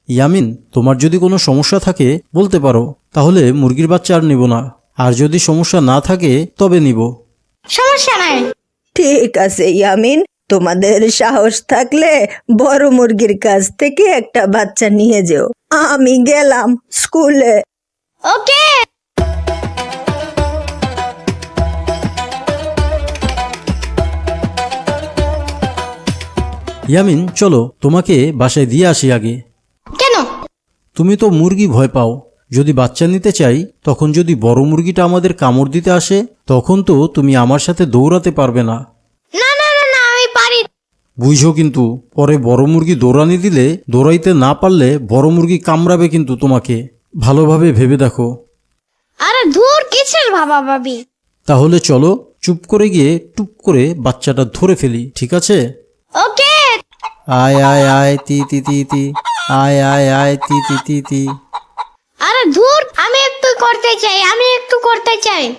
ইয়ামিন, তোমার যদি কোনো সমস্যা থাকে বলতে পারো, তাহলে মুরগির বাচ্চা আর নিব না। আর যদি সমস্যা না থাকে তবে নিব। সমস্যা নাই। ঠিক আছে ইয়ামিন, তোমাদের সাহস থাকলে বড় মুরগির কাছ থেকে একটা বাচ্চা নিয়ে যেও। আমি গেলাম স্কুলে। ওকে। ইয়ামিন, চলো তোমাকে বাসায় দিয়ে আসি আগে। কেন? তুমি তো মুরগি ভয় পাও। যদি বাচ্চা নিতে চাই, তখন যদি বড় মুরগিটা আমাদের কামড় দিতে আসে, তখন তো তুমি আমার সাথে দৌড়াতে পারবে না। না না না না, আমি পারি। বুঝো কিন্তু, পরে বড় মুরগি দৌড়ানি দিলে, দৌড়াইতে না পারলে বড় মুরগি কামড়াবে কিন্তু তোমাকে। ভালোভাবে ভেবে দেখো। আরে ধুর, কিসের ভাবা ভাবি। তাহলে চলো চুপ করে গিয়ে টুপ করে বাচ্চাটা ধরে ফেলি, ঠিক আছে? ওকে। আয় আয় আয় তি তি তি তি, আয় আয় আয় তি তি তি তি। আরে ধুর, আমি একটু করতে চাই।